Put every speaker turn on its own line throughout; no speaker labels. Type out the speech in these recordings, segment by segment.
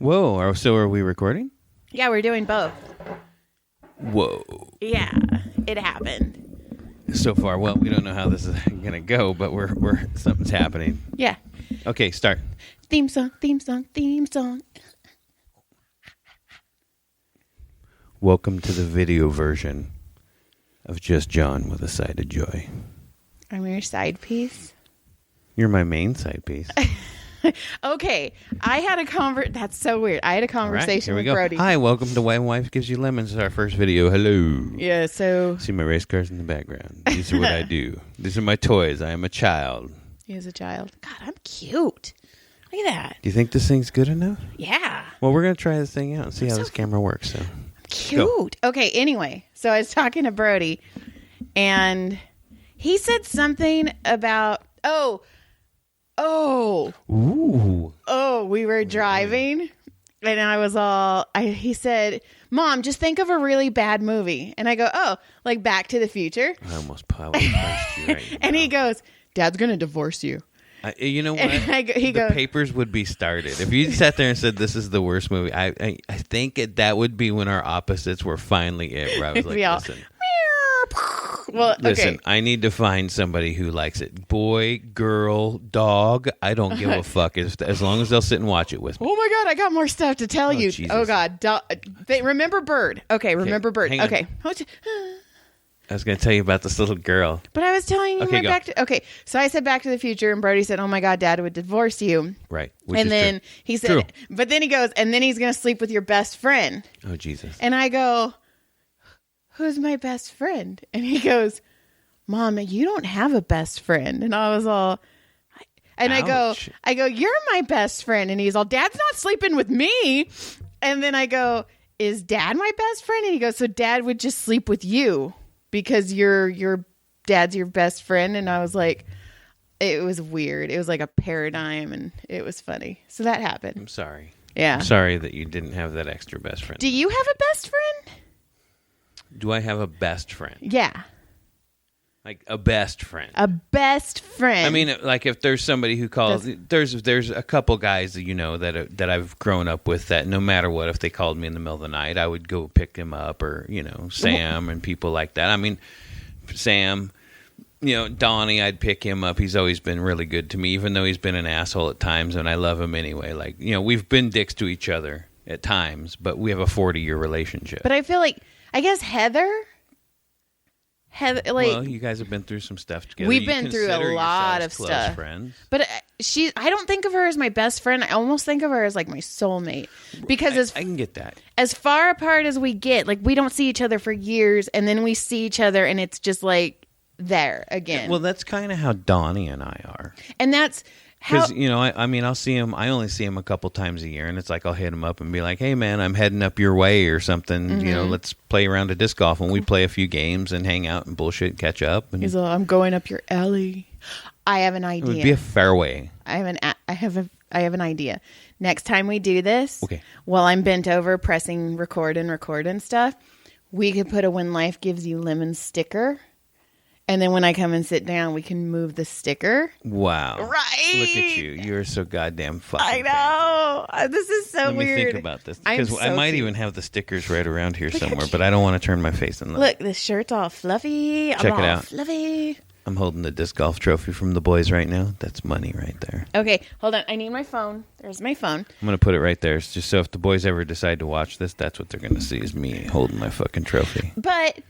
Whoa, so are we recording?
Yeah, we're doing both.
Whoa.
Yeah, it happened.
So far, well, we don't know how this is going to go, but we're something's happening.
Yeah.
Okay, start.
Theme song, theme song, theme song.
Welcome to the video version of Just John with a Side of Joy.
I'm your side piece.
You're my main side piece.
Okay, I had a That's so weird. I had a conversation with Brody.
Hi, welcome to Why Wife Gives You Lemons. This is our first video. Hello.
Yeah, so...
See my race cars in the background. These are what I do. These are my toys. I am a child.
He is a child. God, I'm cute. Look at that.
Do you think this thing's good enough?
Yeah.
Well, we're going to try this thing out and see how this camera works. So,
cute. Go. Okay, anyway, so I was talking to Brody, and he said something about... we were driving, and I was he said, Mom, just think of a really bad movie. And I go, like Back to the Future?
I almost punched you right
And
now.
he goes, Dad's going to divorce you.
You know what?
The
papers would be started. If you sat there and said, this is the worst movie, I think that would be when our opposites were finally it. Where I was like, listen.
Well,
Listen,
okay.
I need to find somebody who likes it. Boy, girl, dog, I don't give a fuck as long as they'll sit and watch it with me.
Oh my God, I got more stuff to tell you.
Jesus.
Oh God. Remember Bird. Okay, remember Bird.
Hang on.
Okay.
I was going to tell you about this little girl.
But I was telling you so I said Back to the Future, and Brody said, oh my God, Dad would divorce you.
Right.
And then he said,
True.
But then he goes, and then he's going to sleep with your best friend.
Oh, Jesus.
And I go, who's my best friend? And he goes, Mom, you don't have a best friend. And I was all, and
Ouch.
I go, you're my best friend. And he's all, Dad's not sleeping with me. And then I go, is Dad my best friend? And he goes, so Dad would just sleep with you because your Dad's your best friend. And I was like, it was weird. It was like a paradigm, and it was funny. So that happened.
I'm sorry.
Yeah.
I'm sorry that you didn't have that extra best friend.
Do you have a best friend?
Do I have a best friend?
Yeah.
Like a best friend.
A best friend.
I mean, like if there's somebody who calls, there's a couple guys that you know that I've grown up with that no matter what, if they called me in the middle of the night, I would go pick him up, or Sam and people like that. I mean, Sam, Donnie, I'd pick him up. He's always been really good to me, even though he's been an asshole at times, and I love him anyway. Like we've been dicks to each other at times, but we have a 40-year relationship.
But I feel like I guess Heather,
well, you guys have been through some stuff together.
We've been through a lot of stuff.
Friends.
But I don't think of her as my best friend. I almost think of her as like my soulmate, because
I can get that.
As far apart as we get, like we don't see each other for years, and then we see each other, and it's just like there again.
Well, that's kind of how Donnie and I are.
And that's how,
because I mean, I'll see him. I only see him a couple times a year, and it's like I'll hit him up and be like, "Hey, man, I'm heading up your way or something.
Mm-hmm.
Let's play around a disc golf, and we play a few games and hang out and bullshit, and catch up." And
he's like, I'm going up your alley. I have an idea.
It would be a fairway.
I have an idea. Next time we do this,
okay,
while I'm bent over pressing record and stuff, we could put a When Life Gives You Lemons sticker. And then when I come and sit down, we can move the sticker.
Wow.
Right.
Look at you. You're so goddamn fucking
I know.
fancy.
This is so
weird.
weird.
Let me think about this. Because I might even have the stickers right around here somewhere, but I don't want to turn my face in them.
Look, this shirt's all fluffy.
Check it out.
Fluffy.
I'm holding the disc golf trophy from the boys right now. That's money right there.
Okay, hold on. I need my phone. There's my phone.
I'm going to put it right there. It's just so if the boys ever decide to watch this, that's what they're going to see is me holding my fucking trophy.
But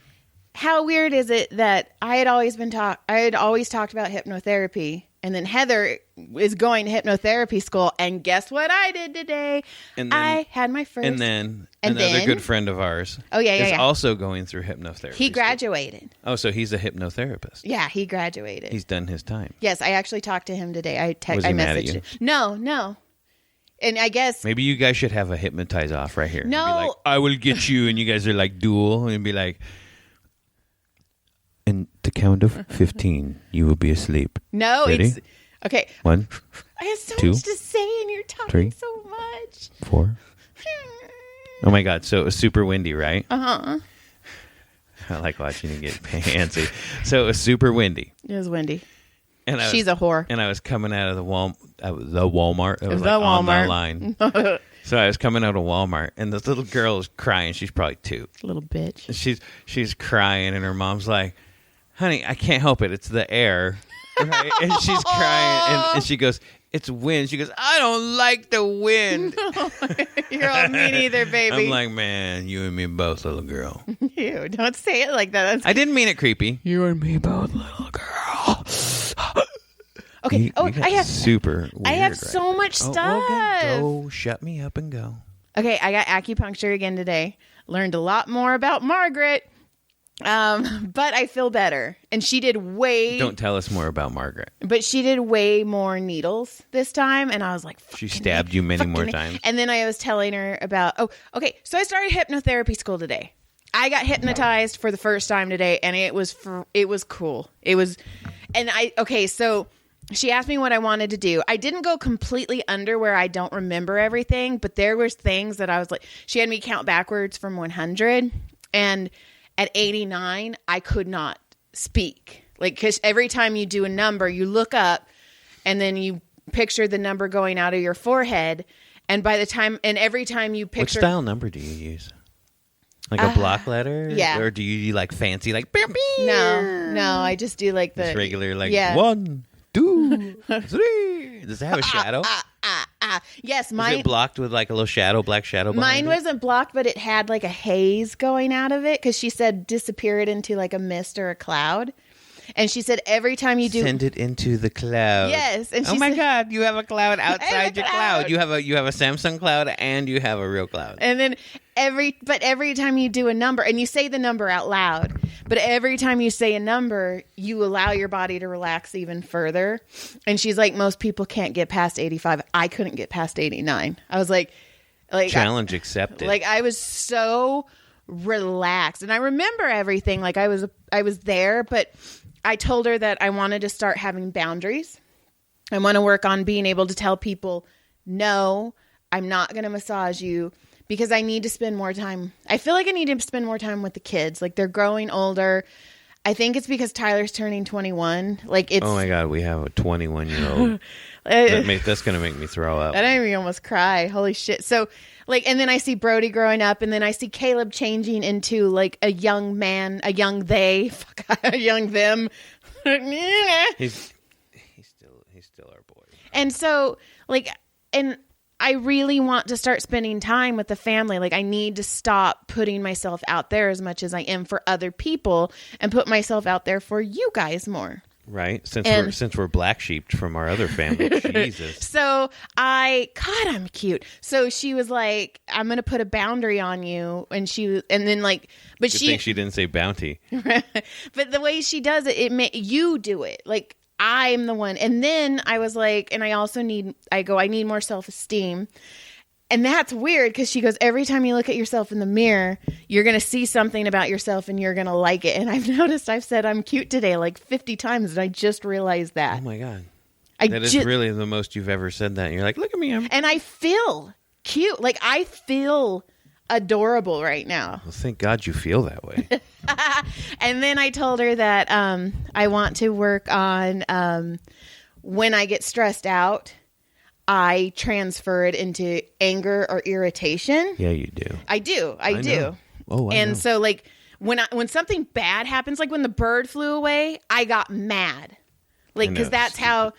how weird is it that I had always talked about hypnotherapy, and then Heather is going to hypnotherapy school, and guess what I did today?
And then,
I had my first.
And then another good friend of ours is also going through hypnotherapy.
He graduated.
Oh, so he's a hypnotherapist.
Yeah, he graduated.
He's done his time.
Yes, I actually talked to him today.
Was he mad at
messaged
you?
No. And I guess
maybe you guys should have a hypnotize off right here.
No.
And be like, I will get you, and you guys are like duel, and be like, and the count of 15, you will be asleep.
No,
ready?
It's okay.
1,
I have so
2,
much to say, and you're talking
3,
so much.
4. Oh my God! So it was super windy, right? I like watching you get antsy. So it was super windy.
It was windy.
And
she's a whore.
And I was coming out of the Walmart. It was like
the
on
Walmart
the line. So I was coming out of Walmart, and this little girl is crying. She's probably 2.
Little bitch.
And she's crying, and her mom's like, honey, I can't help it. It's the air. Right? And she's crying, and she goes, it's wind. She goes, I don't like the wind.
You're all me neither, baby.
I'm like, man, you and me both, little girl.
Ew, don't say it like that.
I didn't mean it creepy.
You and me both, little girl. Okay. I have
super weird.
I have so much stuff.
Go, shut me up and go.
Okay, I got acupuncture again today. Learned a lot more about Margaret. But I feel better. And she did
Don't tell us more about Margaret.
But she did way more needles this time. And I was like,
she stabbed you many more times.
And then I was telling her about, so I started hypnotherapy school today. I got hypnotized for the first time today, and it was cool. So she asked me what I wanted to do. I didn't go completely under where I don't remember everything, but there was things that I was like, she had me count backwards from 100, and at 89, I could not speak. Like, because every time you do a number, you look up, and then you picture the number going out of your forehead, and every time you picture...
What style number do you use? Like a block letter?
Yeah.
Or do you like fancy, like...
No, I just do like the...
Just regular, like 1, 2, 3. Does it have a shadow?
Yes,
mine... Is it blocked with like a little shadow, black shadow behind
Mine wasn't blocked, but it had like a haze going out of it, because she said disappear it into like a mist or a cloud. And she said every time you do...
Send it into the cloud.
Yes. And
oh my God, you have a cloud outside your cloud. You have a Samsung cloud, and you have a real cloud.
And then every time you do a number, and you say the number out loud, but every time you say a number, you allow your body to relax even further. And she's like, most people can't get past 85. I couldn't get past 89. I was like
challenge accepted.
Like, I was so relaxed, and I remember everything. Like, I was there, but I told her that I wanted to start having boundaries. I want to work on being able to tell people, no, I'm not going to massage you, because I need to spend more time. I feel like I need to spend more time with the kids. Like, they're growing older. I think it's because Tyler's turning 21. Like, it's...
Oh my God, we have a 21-year-old. That's going to make me throw up.
That made me almost cry. Holy shit. So, like, and then I see Brody growing up, and then I see Caleb changing into, like, a young man, a young they, a young them.
He's still our boy.
And so, like, and I really want to start spending time with the family. Like, I need to stop putting myself out there as much as I am for other people, and put myself out there for you guys more.
Right, since we're black sheeped from our other family. Jesus.
So God, I'm cute. So she was like, "I'm gonna put a boundary on you," and then
Good thing she didn't say bounty.
But the way she does it, you do it. Like, I'm the one. And then I was like, and I also need more self-esteem. And that's weird, because she goes, every time you look at yourself in the mirror, you're going to see something about yourself, and you're going to like it. And I've noticed I've said I'm cute today like 50 times, and I just realized that.
Oh my God. That is really the most you've ever said that. And you're like, look at me.
And I feel cute. Like, I feel adorable right now.
Well, thank God you feel that way.
And then I told her that I want to work on when I get stressed out, I transfer it into anger or irritation.
Yeah, you do.
I do.
Know. Oh, I know.
So, like, when something bad happens, like when the bird flew away, I got mad. Like, because that's how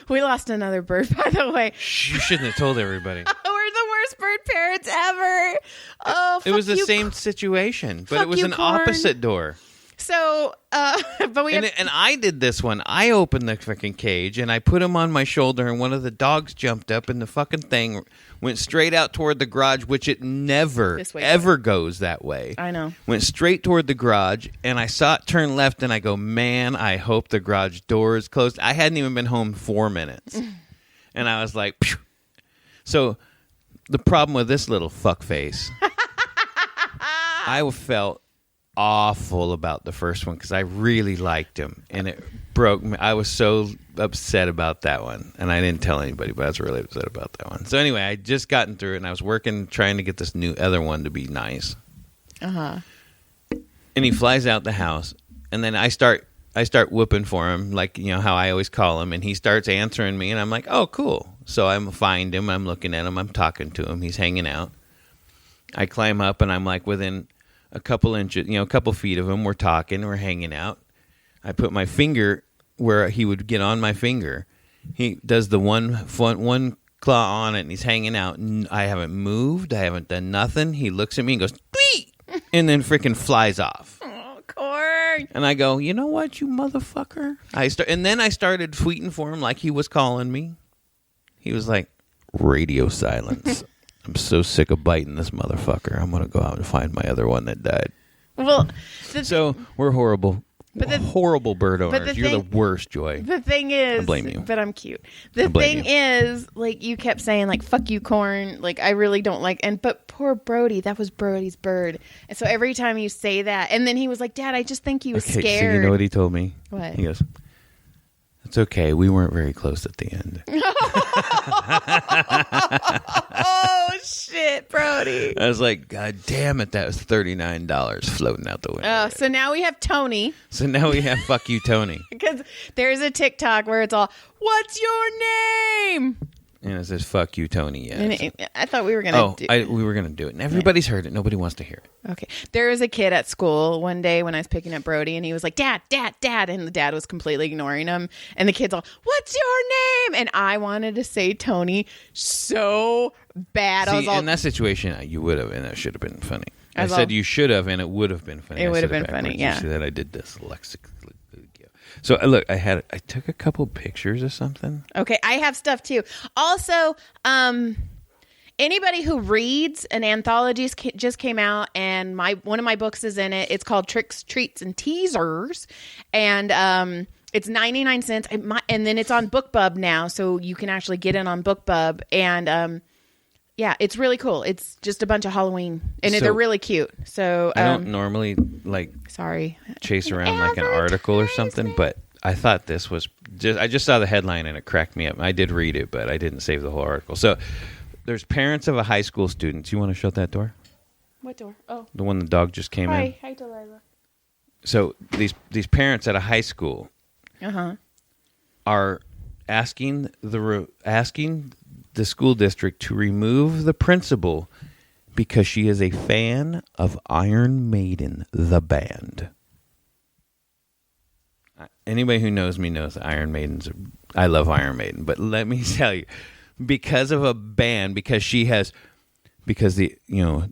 we lost another bird, by the way.
You shouldn't have told everybody.
We're the worst bird parents ever. Oh,
it was the same situation, but it was an opposite door.
So, but
and I did this one. I opened the fucking cage, and I put him on my shoulder, and one of the dogs jumped up, and the fucking thing went straight out toward the garage, which it never, ever goes that way.
I know.
Went straight toward the garage, and I saw it turn left, and I go, man, I hope the garage door is closed. I hadn't even been home 4 minutes. And I was like, phew. So the problem with this little fuckface, I felt awful about the first one, because I really liked him, and it broke me. I was so upset about that one, and I didn't tell anybody, but I was really upset about that one. So anyway, I just gotten through it, and I was working trying to get this new other one to be nice. And he flies out the house, and then I start whooping for him, like, you know, how I always call him, and he starts answering me, and I'm like, oh, cool. So I find him, I'm looking at him, I'm talking to him, he's hanging out. I climb up, and I'm like within a couple inches, you know, a couple feet of him. We're talking, we're hanging out. I put my finger where he would get on my finger. He does the one claw on it, and he's hanging out. And I haven't moved. I haven't done nothing. He looks at me and goes, "Tweet," and then freaking flies off.
Oh, Corn.
And I go, you know what, you motherfucker? And then I started tweeting for him like he was calling me. He was like, radio silence. I'm so sick of biting this motherfucker. I'm going to go out and find my other one that died.
Well,
so we're horrible. Horrible bird owners. You're the worst, Joy.
The thing is,
I blame you.
But I'm cute. The thing is, like, you kept saying, like, fuck you, Corn. Like, I really don't like, but poor Brody, that was Brody's bird. And so every time you say that, and then he was like, Dad, I just think he was scared.
So you know what he told me?
What?
He goes, it's okay. We weren't very close at the end.
Oh, shit, Brody.
I was like, God damn it. That was $39 floating out the window.
Oh, so now we have Tony.
So now we have fuck you, Tony.
Because there's a TikTok where it's all, what's your name?
And it says, fuck you, Tony. Yeah.
And I thought we were going to
we were going to do it. And everybody's heard it. Nobody wants to hear it.
Okay. There was a kid at school one day when I was picking up Brody, and he was like, Dad, Dad, Dad. And the dad was completely ignoring him. And the kid's all, what's your name? And I wanted to say Tony so bad.
See,
I was all,
in that situation, you would have, and that should have been funny. I said you should have, and it would have been funny.
It would have been funny, yeah.
You see that I did this lexically. So look, I took a couple pictures of something.
Okay, I have stuff too. Also, anybody who reads an anthology just came out, and one of my books is in it. It's called Tricks, Treats, and Teasers, and it's 99 cents. And then it's on BookBub now, so you can actually get it on BookBub. And yeah, it's really cool. It's just a bunch of Halloween, and they're really cute. So
I don't normally chase around like an article or something, but I thought this was I just saw the headline and it cracked me up. I did read it, but I didn't save the whole article. So there's parents of a high school student. You want to shut that door?
What door? Oh,
the one the dog just came in.
Hi, Delilah.
So these parents at a high school are asking the school district to remove the principal because she is a fan of Iron Maiden, the band. Anybody who knows me knows Iron Maiden's. I love Iron Maiden, but let me tell you, because of a band, because the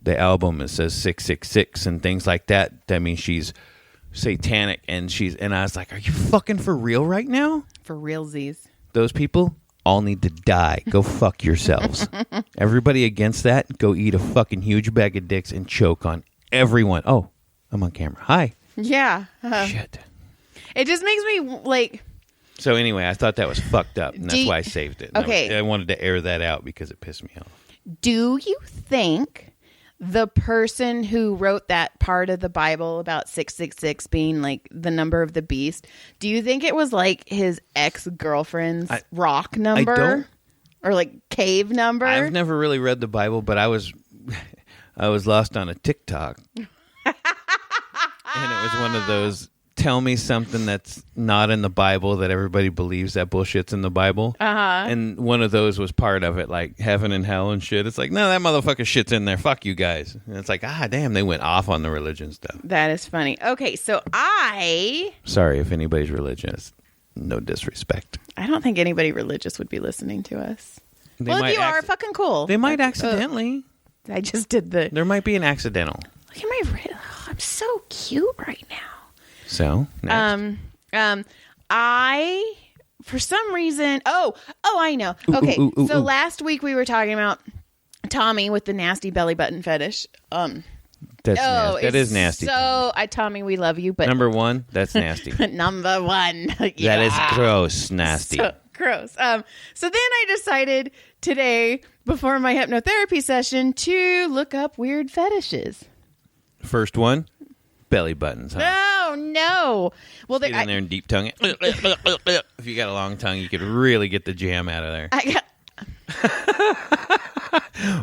album it says 666 and things like that. That means she's satanic, and I was like, are you fucking for real right now?
For realsies.
Those people all need to die. Go fuck yourselves. Everybody against that, go eat a fucking huge bag of dicks and choke on everyone. Oh, I'm on camera. Hi.
Yeah.
Shit.
It just makes me like.
So anyway, I thought that was fucked up, and that's why I saved it.
Okay.
I wanted to air that out because it pissed me off.
Do you think the person who wrote that part of the Bible about 666 being like the number of the beast, do you think it was like his ex-girlfriend's rock number?
I don't.
Or like cave number?
I've never really read the Bible, but I was lost on a TikTok. And it was one of those, tell me something that's not in the Bible that everybody believes that bullshit's in the Bible. And one of those was part of it, like heaven and hell and shit. It's like, no, that motherfucker shit's in there. Fuck you guys. And it's like, damn, they went off on the religion stuff.
That is funny. Okay, so
sorry if anybody's religious. No disrespect.
I don't think anybody religious would be listening to us. If you are, fucking cool.
They might accidentally.
I just did
There might be an accidental.
Look at my I'm so cute right now.
So, next.
I, for some reason, I know. Okay, so last week we were talking about Tommy with the nasty belly button fetish.
That's nasty. That is nasty.
So, Tommy, we love you, but
number one, that's nasty.
Number one,
that is gross, nasty.
So gross. So then I decided today, before my hypnotherapy session, to look up weird fetishes.
First one. Belly buttons, huh?
No. Well,
get in there and deep tongue it. If you got a long tongue, you could really get the jam out of there.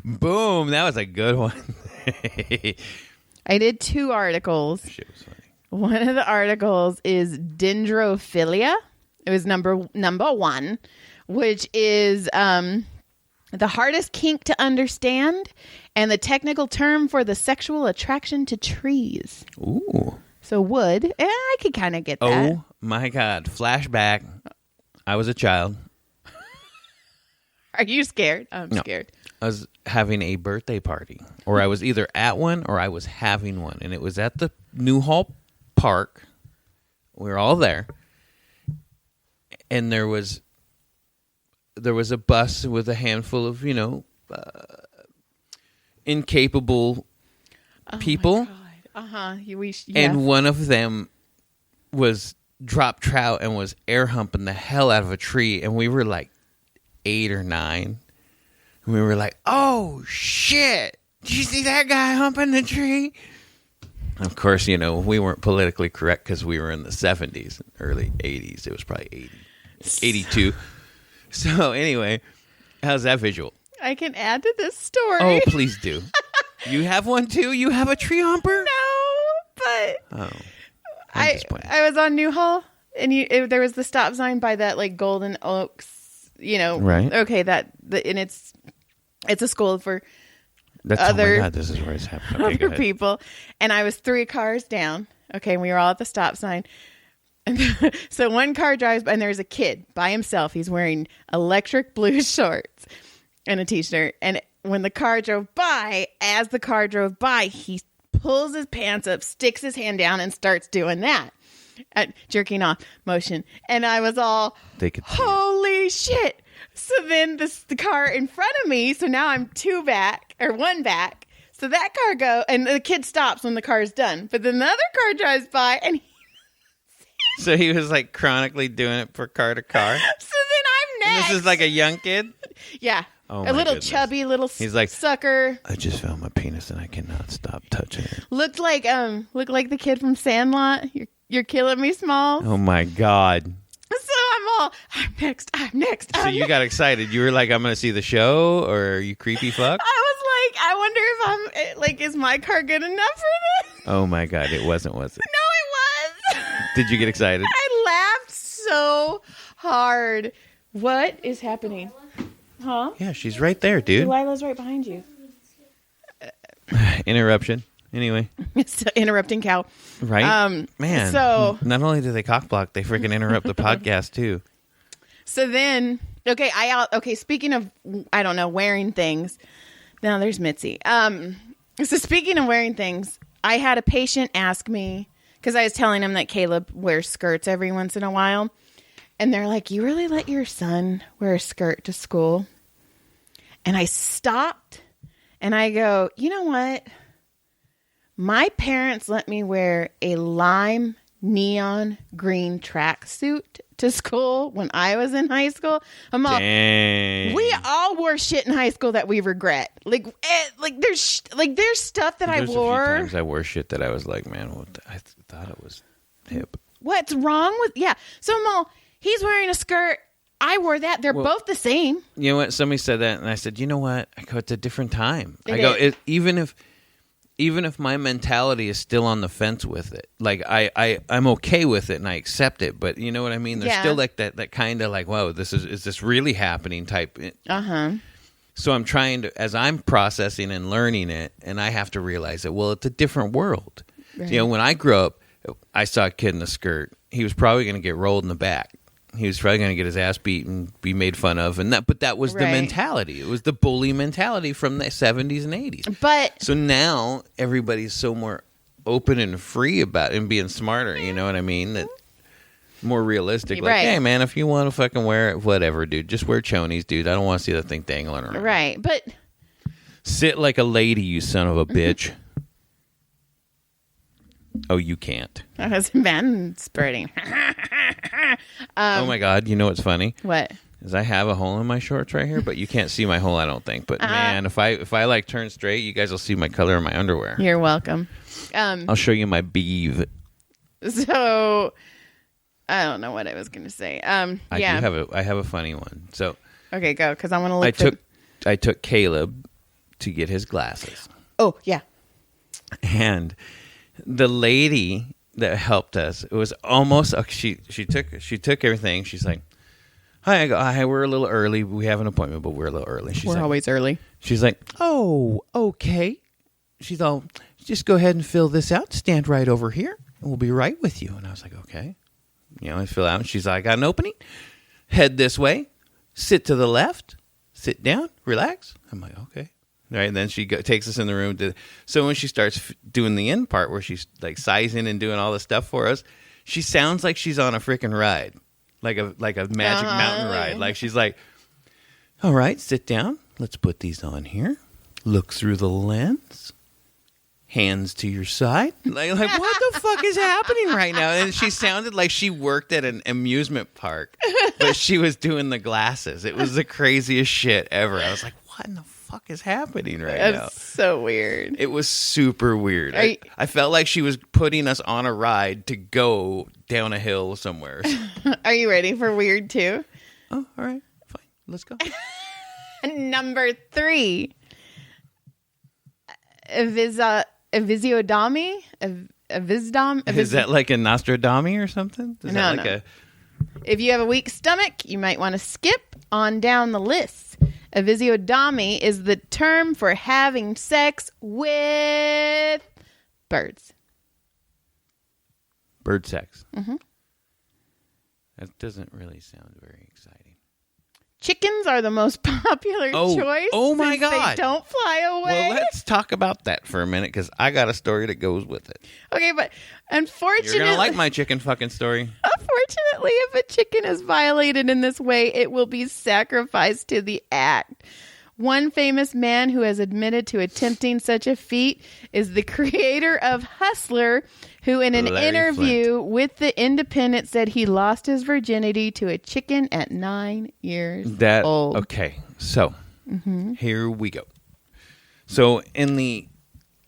Boom! That was a good one.
I did 2 articles.
Shit was funny.
One of the articles is dendrophilia. It was number one, which is the hardest kink to understand and the technical term for the sexual attraction to trees.
Ooh.
So wood. I could kind of get that.
Oh, my God. Flashback. I was a child.
Are you scared? I'm scared.
I was having a birthday party, or I was either at one or I was having one, and it was at the Newhall Park. We were all there, and there was a bus with a handful of incapable people. And one of them was drop trout and was air humping the hell out of a tree, and we were like 8 or 9. And we were like, "Oh shit! Did you see that guy humping the tree?" Of course, we weren't politically correct because we were in the 70s, early 80s. It was probably 82. So anyway, how's that visual?
I can add to this story.
Oh, please do. You have one too? You have a tree humper?
No, but
I
was on Newhall, and there was the stop sign by that like Golden Oaks,
Right.
Okay, and it's a school for
oh my God, this is where it's happening. Okay,
other people, and I was 3 cars down. Okay, and we were all at the stop sign. And so one car drives by, and there's a kid by himself. He's wearing electric blue shorts and a t-shirt. And when the car drove by, he pulls his pants up, sticks his hand down, and starts doing that. Jerking off motion. And I was all, holy shit. So then the car in front of me, so now I'm 1 back. So that car and the kid stops when the car is done. But then the other car drives by, and
so he was like chronically doing it for car to car.
So then I'm next.
And this is like a young kid?
Yeah.
Oh,
a little
goodness.
Chubby little
He's like,
sucker.
I just found my penis and I cannot stop touching it.
Looked like the kid from Sandlot. You're killing me, Smalls.
Oh my God.
So I'm next.
So you got excited. You were like, I'm going to see the show, or you creepy fuck?
I was like, I wonder if I'm like, is my car good enough for this?
Oh my God. It wasn't, was it?
No, it was.
Did you get excited?
I laughed so hard. What is happening? Huh?
Yeah, she's right there, dude.
Lila's right behind you.
Interruption. Anyway.
It's an interrupting cow.
Right? Man.
So
not only do they cock block, they freaking interrupt the podcast too.
So then, speaking of, I don't know, wearing things. Now there's Mitzi. So speaking of wearing things, I had a patient ask me, because I was telling him that Caleb wears skirts every once in a while. And they're like, you really let your son wear a skirt to school? And I stopped and I go, you know what? My parents let me wear a lime neon green tracksuit to school when I was in high school.
Dang.
We all wore shit in high school that we regret. There's stuff that I wore.
A few times I wore shit that I was like, man, I thought it was hip.
What's wrong with? Yeah. So I'm all, he's wearing a skirt. I wore that. They're both the same.
You know what? Somebody said that, and I said, you know what? I go, it's a different time. Even if my mentality is still on the fence with it, like I'm okay with it and I accept it, but you know what I mean? There's still like that kind of like, whoa, is this really happening type. So I'm trying to, as I'm processing and learning it, and I have to realize that, well, it's a different world. Right. You know, when I grew up, I saw a kid in a skirt. He was probably going to get rolled in the back. He was probably going to get his ass beat and be made fun of, but that was the mentality. It was the bully mentality from the 70s and 80s. So now everybody's so more open and free about it and being smarter. You know what I mean? That more realistic. Like, hey man, if you want to fucking wear it, whatever, dude. Just wear chonies, dude. I don't want to see that thing dangling around.
Right, but
sit like a lady, you son of a bitch. Oh, you can't.
I was man-spreading.
Oh my God! You know what's funny?
What?
Is I have a hole in my shorts right here, but you can't see my hole. I don't think. But man, if I like turn straight, you guys will see my color of my underwear.
You're welcome.
I'll show you my beeve.
So I don't know what I was going to say. I
have a funny one. So
okay, go, because I want to look.
I took Caleb to get his glasses.
Oh yeah.
And the lady that helped us. It was almost she took everything. She's like, "Hi, hi, we're a little early. We have an appointment, but we're a little early."
We're always early.
She's like, "Oh, okay." She's all, "Just go ahead and fill this out. Stand right over here, and we'll be right with you." And I was like, "Okay." I fill out. And she's like, "I got an opening. Head this way. Sit to the left. Sit down. Relax." I'm like, "Okay." Right, and then she takes us in the room. So when she starts doing the end part where she's like sizing and doing all the stuff for us, she sounds like she's on a freaking ride, like a magic mountain ride. Like she's like, "All right, sit down. Let's put these on here. Look through the lens. Hands to your side." Like what the fuck is happening right now? And she sounded like she worked at an amusement park, but she was doing the glasses. It was the craziest shit ever. I was like, what in the fuck is happening right now?
That's so weird.
It was super weird. I felt like she was putting us on a ride to go down a hill somewhere.
Are you ready for weird too?
Oh, all right. Fine. Let's go.
Number 3. Evisiodomy?
Is that like a Nostradamus or something?
No. If you have a weak stomach, you might want to skip on down the list. Evisiodomy is the term for having sex with birds.
Bird sex.
Mm-hmm.
That doesn't really sound very exciting.
Chickens are the most popular choice.
Oh my God.
They don't fly away.
Well, let's talk about that for a minute because I got a story that goes with it.
Okay, but unfortunately...
You're going to like my chicken fucking story.
Unfortunately, if a chicken is violated in this way, it will be sacrificed to the act. One famous man who has admitted to attempting such a feat is the creator of Hustler, who in an interview with The Independent said he lost his virginity to a chicken at 9 years old.
Okay, so here we go. So in the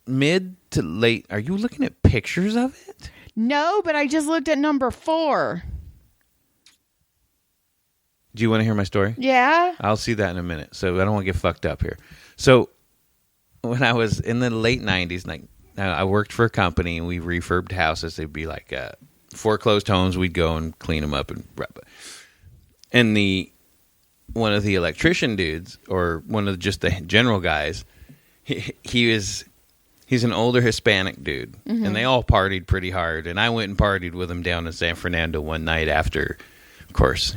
mid to late, are you looking at pictures of it?
No, but I just looked at number 4.
Do you want to hear my story?
Yeah.
I'll see that in a minute. So I don't want to get fucked up here. So when I was in the late 90s, like I worked for a company and we refurbed houses. They'd be like foreclosed homes. We'd go and clean them up. And one of the electrician dudes, or one of just the general guys, he's an older Hispanic dude. Mm-hmm. And they all partied pretty hard. And I went and partied with him down in San Fernando one night after, of course,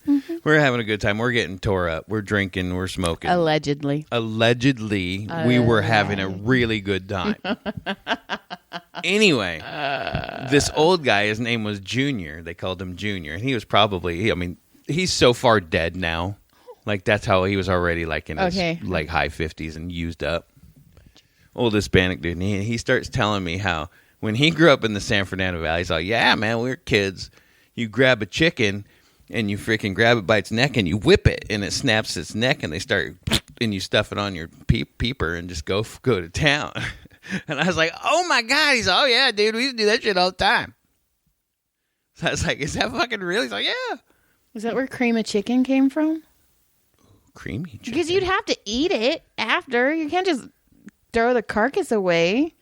Mm-hmm. We're having a good time. We're getting tore up. We're drinking. We're smoking.
Allegedly,
we were having a really good time. Anyway, this old guy, his name was Junior. They called him Junior. And he was probably, he's so far dead now. Like, that's how he was already, like, in his like high 50s and used up. Old Hispanic dude. And he starts telling me how when he grew up in the San Fernando Valley, he's like, "Yeah, man, we were kids. You grab a chicken and you freaking grab it by its neck and you whip it and it snaps its neck and they start and you stuff it on your peeper and just go to town." And I was like, "Oh my God." He's like, "Oh yeah, dude, we used to do that shit all the time." So I was like, "Is that fucking real?" He's like, "Yeah."
Is that where cream of chicken came from?
Creamy chicken?
Because you'd have to eat it after. You can't just throw the carcass away.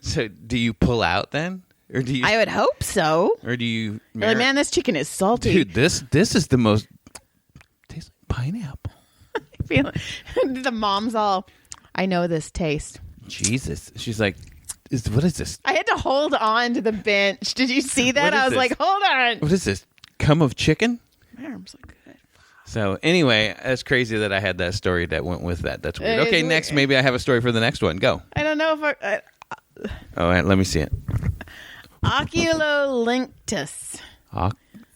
So do you pull out then? Or do you?
I would hope so.
Or do you?
Like, man, this chicken is salty.
Dude, this is the most. Tastes like pineapple.
I feel the mom's all, "I know this taste."
Jesus, she's like, "What is this?"
I had to hold on to the bench. Did you see that? I was like, "Hold on."
What is this? Cum of chicken?
My arms look good.
So anyway, it's crazy that I had that story that went with that. That's weird. Okay, next,
weird.
Maybe I have a story for the next one. Go.
I don't know if
All right, let me see it.
Oculolinctus.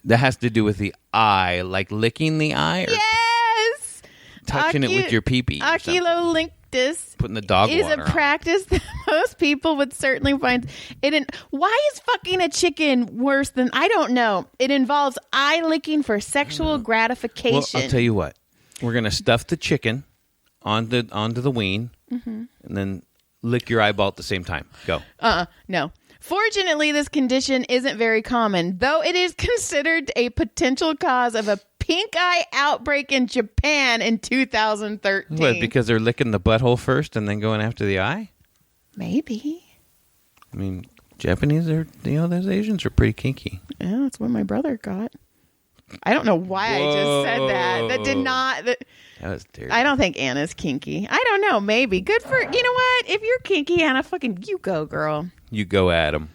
That has to do with the eye, like licking the eye? Or
yes!
Touching it with your pee-pee.
Oculolinctus
putting the dog
is
water
a practice that most people would certainly find it. Why is fucking a chicken worse than, I don't know. It involves eye licking for sexual gratification.
Well, I'll tell you what. We're going to stuff the chicken onto the ween and then lick your eyeball at the same time. Go.
No. Fortunately, this condition isn't very common, though it is considered a potential cause of a pink eye outbreak in Japan in 2013.
What, because they're licking the butthole first and then going after the eye?
Maybe.
I mean, Japanese are, those Asians are pretty kinky.
Yeah, that's what my brother got. I don't know why I just said that. That did not. That
was dirty.
I don't think Anna's kinky. I don't know. Maybe. Good for, you know what? If you're kinky, Anna, fucking you go, girl.
You go at him.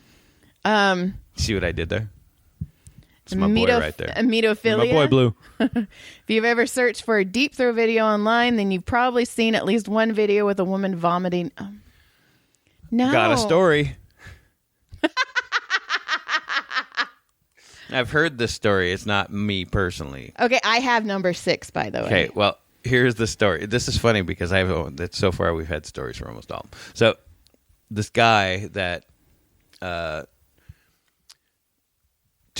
See what I did there? It's my boy right there.
Metophilia.
My boy Blue.
If you've ever searched for a deep throat video online, then you've probably seen at least one video with a woman vomiting. No.
Got a story. I've heard this story. It's not me personally.
Okay, I have number 6, by the way.
Okay, well, here's the story. This is funny because so far we've had stories for almost all. So this guy that, to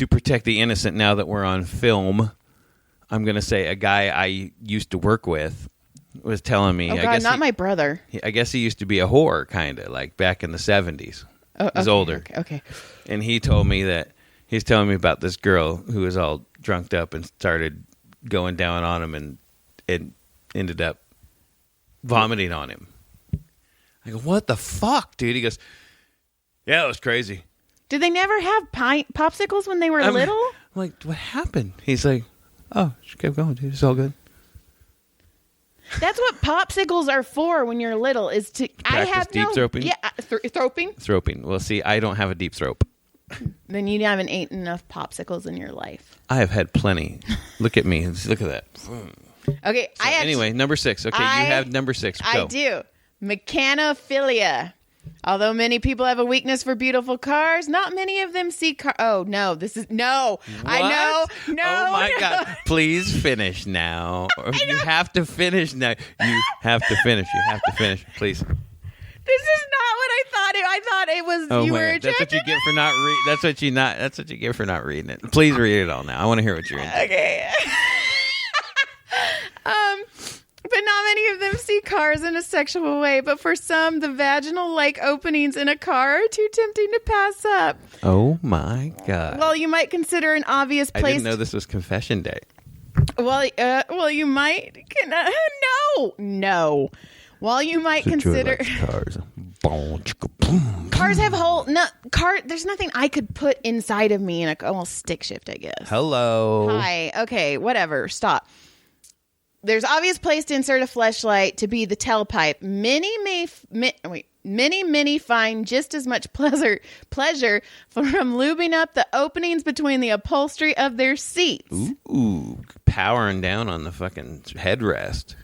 protect the innocent now that we're on film, I'm going to say a guy I used to work with was telling me.
Oh, God, not my brother.
I guess he used to be a whore, kind of, like back in the 70s. He's older.
Okay.
And he told me that, he's telling me about this girl who was all drunked up and started going down on him and ended up vomiting on him. I go, what the fuck, dude? He goes, yeah, it was crazy.
Did they never have popsicles when they were little?
I'm like, what happened? He's like, oh, she kept going, dude. It's all good.
That's what popsicles are for when you're little, is to...
Practice deep throating?
Yeah, throaping.
Throaping. Well, see, I don't have a deep throat.
Then you haven't eaten enough popsicles in your life.
I have had plenty. Look at me. Look at that.
Okay.
So anyway, number 6. Okay, you have number 6. Go.
I do. Mechanophilia. Although many people have a weakness for beautiful cars, not many of them see cars. Oh, no. This is... No.
What?
I know. No.
Oh, my God. Please finish now. You have to finish now. You have to finish. You have to finish. Please.
This is not what I thought. I thought it was.
Oh,
you were
God. That's what you get for not reading. That's what you get for not reading it. Please read it all now. I want to hear what you're into.
Okay. But not many of them see cars in a sexual way. But for some, the vaginal-like openings in a car are too tempting to pass up.
Oh my God.
Well, you might consider an obvious place.
I didn't know this was confession day.
Well, you might. No. While you might consider
cars.
Cars have there's nothing I could put inside of me in a stick shift, I guess.
Hello.
Hi. Okay, whatever. Stop. There's obvious place to insert a fleshlight to be the tailpipe. Many find just as much pleasure from lubing up the openings between the upholstery of their seats.
Ooh, powering down on the fucking headrest.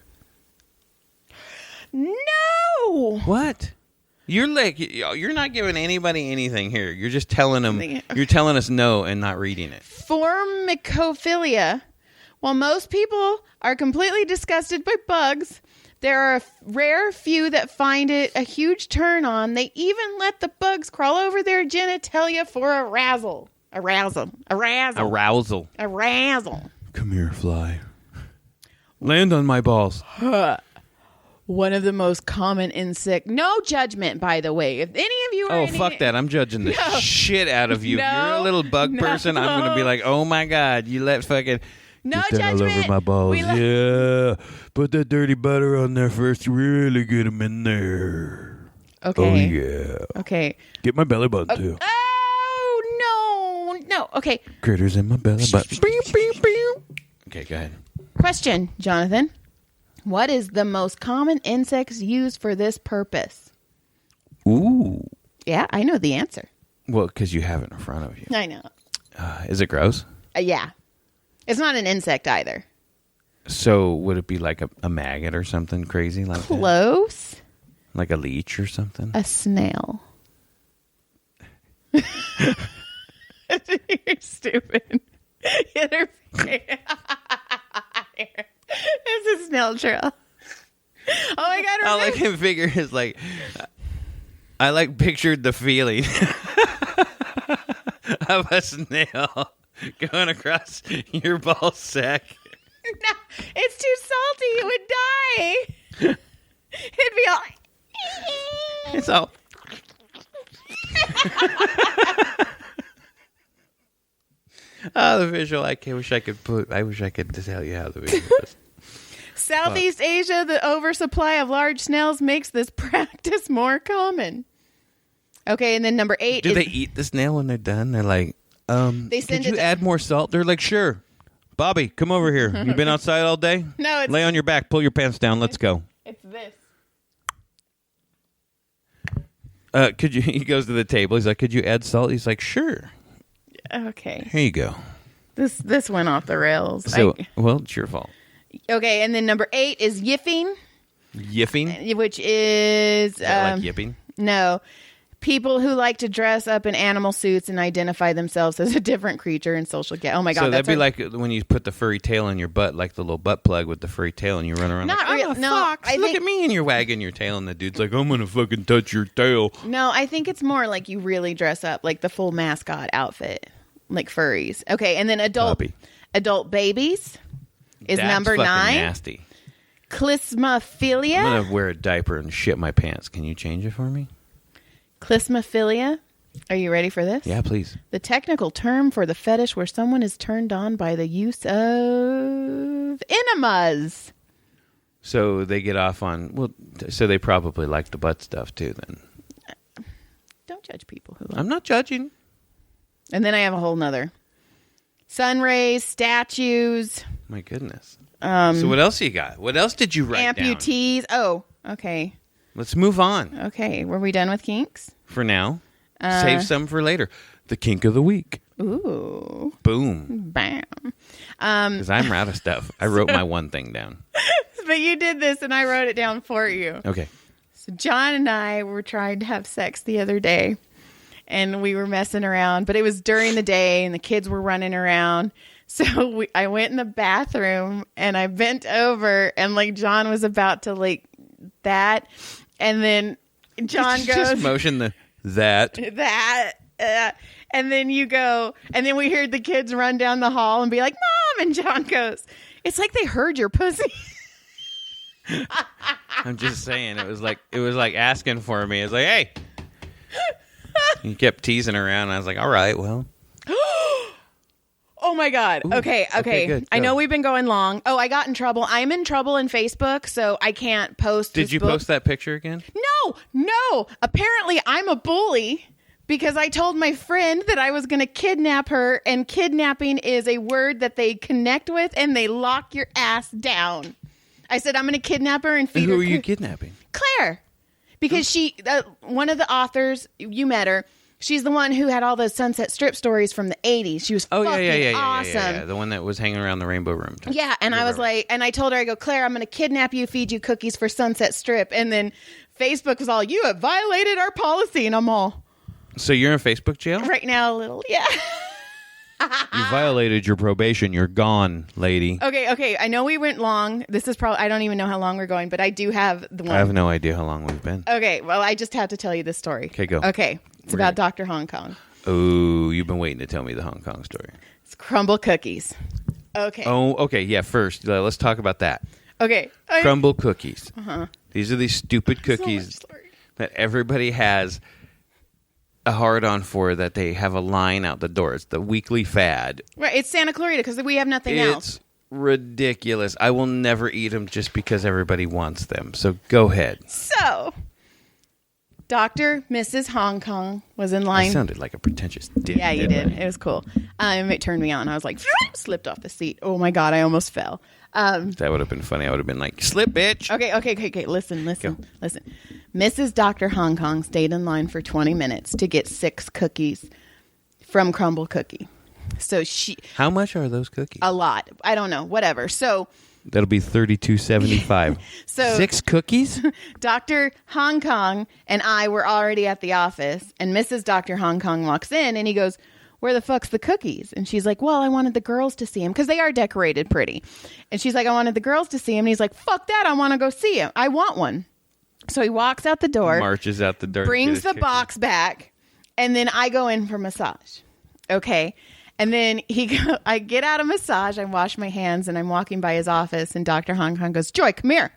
No.
What? You're not giving anybody anything here. You're just telling them. You're telling us no and not reading it.
Formicophilia. While most people are completely disgusted by bugs, there are a rare few that find it a huge turn on. They even let the bugs crawl over their genitalia for arousal.
Come here, fly. Land on my balls.
One of the most common insect. No judgment, by the way. If any of you are...
fuck that. I'm judging the shit out of you. If you're a little bug person, I'm going to be like, oh my God, you let fucking...
No
get that
judgment.
all over my balls. Yeah. Put that dirty butter on there first. Really get them in there.
Okay.
Oh, yeah.
Okay.
Get my belly button, too.
Oh, no. Okay.
Critters in my belly button. Okay, go ahead.
Question, Jonathan. What is the most common insects used for this purpose?
Ooh.
Yeah, I know the answer.
Well, because you have it in front of you.
I know.
Is it gross?
Yeah. It's not an insect either.
So would it be like a maggot or something crazy like that?
Close.
Like a leech or something?
A snail. You're stupid. It's a snail trail. Oh my God.
All I can figure is like, I pictured the feeling of a snail going across your ball sack.
No, it's too salty. It would die. It'd be all...
It's all... the visual. I wish I could tell you how the visual is.
Southeast Asia, the oversupply of large snails makes this practice more common. Okay, and then number 8
Do they eat this nail when they're done? They're like,
they send
could you add more salt? They're like, sure. Bobby, come over here. You been outside all day?
No, it's...
Lay on your back. Pull your pants down. Let's go.
It's this.
Could you? He goes to the table. He's like, could you add salt? He's like, sure.
Okay.
Here you go.
This went off the rails.
So, well, it's your fault.
Okay, and then number 8 is yiffing.
Yiffing?
Which is...
like yipping?
No. People who like to dress up in animal suits and identify themselves as a different creature in social Oh my God.
So that'd be like when you put the furry tail in your butt, like the little butt plug with the furry tail, and you run around like, I'm a fox. Look at me, and you're wagging your tail, and the dude's like, I'm going to fucking touch your tail.
No, I think it's more like you really dress up, like the full mascot outfit, like furries. Okay, and then adult babies is
That's
number 9.
Nasty.
Clismophilia.
I'm going to wear a diaper and shit my pants. Can you change it for me?
Clismophilia. Are you ready for this?
Yeah, please.
The technical term for the fetish where someone is turned on by the use of enemas.
So they get off on, well, so they probably like the butt stuff too then.
Don't judge people who like.
I'm not judging.
And then I have a whole nother. Sun rays, statues.
My goodness. So what else you got? What else did you write
amputees.
down?
Oh, okay.
Let's move on.
Okay, were we done with kinks?
For now. Save some for later. The kink of the week.
Ooh.
Boom.
Bam.
Because I'm out of stuff. I wrote my one thing down.
But you did this and I wrote it down for you.
Okay.
So John and I were trying to have sex the other day. And we were messing around. But it was during the day and the kids were running around. So I went in the bathroom and I bent over and like John was about to like that. And then John goes...
Just motion that.
And then you go... And then we heard the kids run down the hall and be like, Mom! And John goes, it's like they heard your pussy.
I'm just saying. It was like asking for me. It's like, hey. He kept teasing around. And I was like, all right, well...
Oh my God.
Ooh,
okay.
good.
I know we've been going long. Oh, I got in trouble. I'm in trouble in Facebook, so I can't post
Did you post that picture again?
No. Apparently, I'm a bully because I told my friend that I was going to kidnap her, and kidnapping is a word that they connect with, and they lock your ass down. I said, I'm going to kidnap her and feed her.
Who are you kidnapping?
Claire. Because she, one of the authors, you met her. She's the one who had all those Sunset Strip stories from the 80s. She was fucking awesome.
Yeah. The one that was hanging around the Rainbow Room.
Yeah, and I was like, and I told her, I go, Claire, I'm going to kidnap you, feed you cookies for Sunset Strip. And then Facebook was all, you have violated our policy. And I'm all...
So you're in Facebook jail?
Right now, a little, yeah.
You violated your probation. You're gone, lady.
Okay. I know we went long. This is probably, I don't even know how long we're going, but I do have the one.
I have no idea how long we've been.
Okay, well, I just have to tell you this story.
Okay, go.
Okay, it's about Dr. Hong Kong.
Oh, you've been waiting to tell me the Hong Kong story.
It's crumble cookies. Okay.
Oh, okay. Yeah, first, let's talk about that.
Okay.
Crumble cookies. Uh-huh. These are these stupid cookies that everybody has a hard-on for, that they have a line out the door. It's the weekly fad.
Right. It's Santa Clarita because we have nothing else.
It's ridiculous. I will never eat them just because everybody wants them. So go ahead.
So, Dr. Mrs. Hong Kong was in line.
I sounded like a pretentious dick.
Yeah, you did. It was cool. It turned me on. I was like, slipped off the seat. Oh my God, I almost fell.
That would have been funny. I would have been like, slip, bitch.
Okay. Listen. Mrs. Dr. Hong Kong stayed in line for 20 minutes to get 6 cookies from Crumble Cookie. So
How much are those cookies?
A lot. I don't know. Whatever. So...
That'll be $32.75.
So
6 cookies?
Dr. Hong Kong and I were already at the office, and Mrs. Dr. Hong Kong walks in, and he goes, where the fuck's the cookies? And she's like, well, I wanted the girls to see him, because they are decorated pretty. And she's like, I wanted the girls to see him. And he's like, fuck that, I want to go see him. I want one. So he walks out the door.
Marches out the door.
Brings the box back, and then I go in for massage. Okay. And then I get out of massage, I wash my hands, and I'm walking by his office, and Dr. Hong Kong goes, Joy, come here.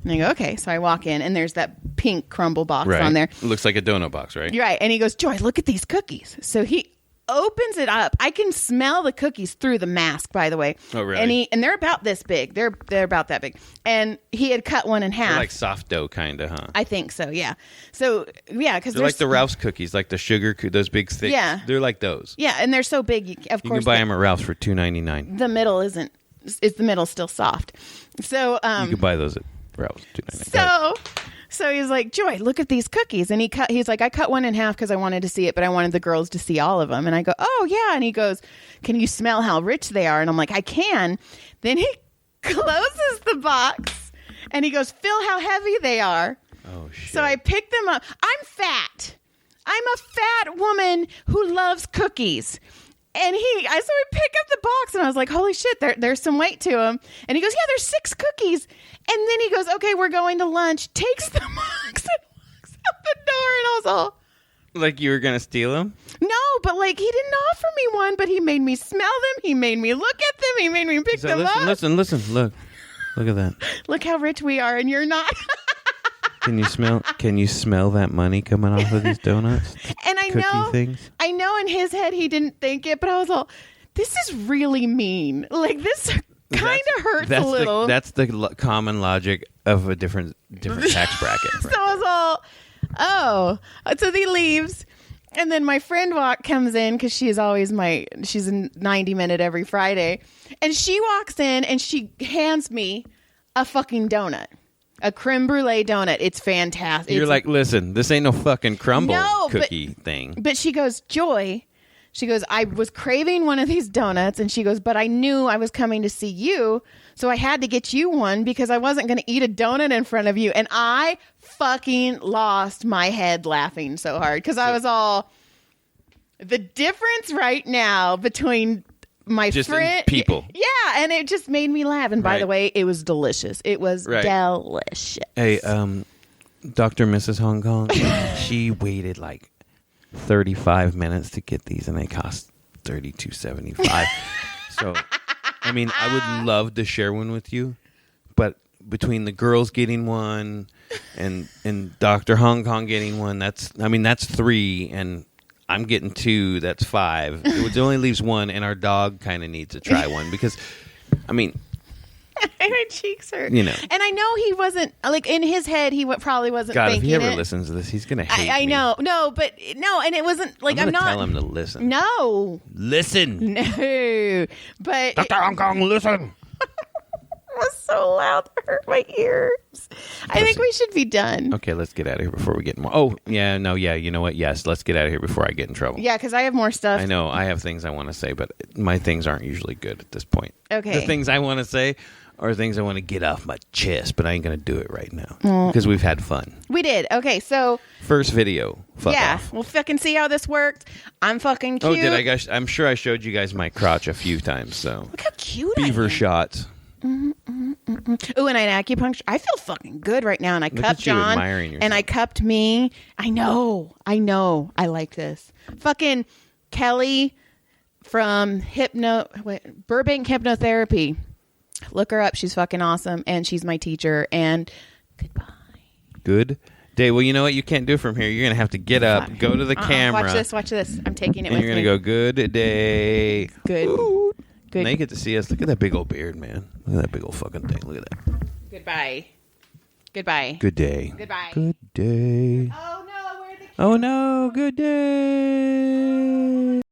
And I go, okay. So I walk in, and there's that pink crumble box on there.
It looks like a donut box, right?
You're right. And he goes, Joy, look at these cookies. So he opens it up. I can smell the cookies through the mask, by the way.
Oh, really?
And they're about this big. They're about that big. And he had cut one in half.
They're like soft dough, kind of, huh?
I think so, yeah. So, yeah, because
they're like the Ralph's cookies, like the sugar, those big thick.
Yeah.
They're like those.
Yeah, and they're so big, of course.
You can buy them at Ralph's for $2.99.
The middle isn't. Is the middle still soft? So,
you can buy those at Ralph's, $2.99.
So he's like, Joy, look at these cookies. And he's like, I cut one in half because I wanted to see it, but I wanted the girls to see all of them. And I go, oh, yeah. And he goes, can you smell how rich they are? And I'm like, I can. Then he closes the box and he goes, feel how heavy they are.
Oh, shit.
So I picked them up. I'm fat. I'm a fat woman who loves cookies. And so we pick up the box and I was like, holy shit, there's some weight to them. And he goes, yeah, there's 6 cookies. And then he goes, okay, we're going to lunch. Takes the box and walks out the door. And I was all...
Like you were going to steal them?
No, but like he didn't offer me one, but he made me smell them. He made me look at them. He made me pick them up.
Listen. Look at that.
Look how rich we are and you're not.
Can you smell that money coming off of these donuts?
And I know in his head he didn't think it, but I was all, this is really mean. Like this kind of hurts a little.
That's the common logic of a different tax bracket.
So I was all, oh. So he leaves. And then my friend comes in because she's a 90 minute every Friday. And she walks in and she hands me a fucking donut. A creme brulee donut. It's fantastic.
You're like, listen, this ain't no fucking cookie thing.
But she goes, Joy, she goes, I was craving one of these donuts. And she goes, but I knew I was coming to see you. So I had to get you one because I wasn't going to eat a donut in front of you. And I fucking lost my head laughing so hard because I was all, the difference right now between my
just
friend,
people.
Yeah, and it just made me laugh. And by the way, it was delicious. It was delicious.
Hey, Dr. Mrs. Hong Kong, she waited like 35 minutes to get these, and they cost $32.75. So, I mean, I would love to share one with you, but between the girls getting one and Dr. Hong Kong getting one, that's 3, and I'm getting 2. That's 5. It only leaves 1, and our dog kind of needs to try one because, I mean,
my cheeks hurt.
You know,
and I know he wasn't like in his head. He probably wasn't.
God,
thinking
if he ever listens to this, he's gonna hate me.
I know, and it wasn't like
I'm
not
tell him to listen.
No,
listen.
No, but
Dr. Hong Kong, listen.
It was so loud to hurt my ears. I think we should be done.
Okay, let's get out of here before we get more. Oh, yeah, no, yeah, you know what? Yes, let's get out of here before I get in trouble.
Yeah, because I have more stuff.
I know, I have things I want to say, but my things aren't usually good at this point.
Okay.
The things I want to say are things I want to get off my chest, but I ain't going to do it right now because we've had fun.
We did. Okay, so.
First video. Fuck off.
We'll fucking see how this works. I'm fucking cute.
Oh, did I? I'm sure I showed you guys my crotch a few times, so.
Look how cute
Beaver
I am.
shots.
Oh, and I acupuncture. I feel fucking good right now, and I cupped John, and I cupped me. I know. I like this. Fucking Kelly from Burbank Hypnotherapy. Look her up. She's fucking awesome, and she's my teacher. And goodbye.
Good day. Well, you know what? You can't do it from here. You're gonna have to get up, go to the camera.
Watch this. I'm taking it.
And you're gonna go. Good day.
Good.
Ooh.
Good.
Now you get to see us. Look at that big old beard, man. Look at that big old fucking thing. Look at that.
Goodbye. Goodbye.
Good day.
Goodbye.
Good day.
Oh no, where are the kids?
Oh no, good day.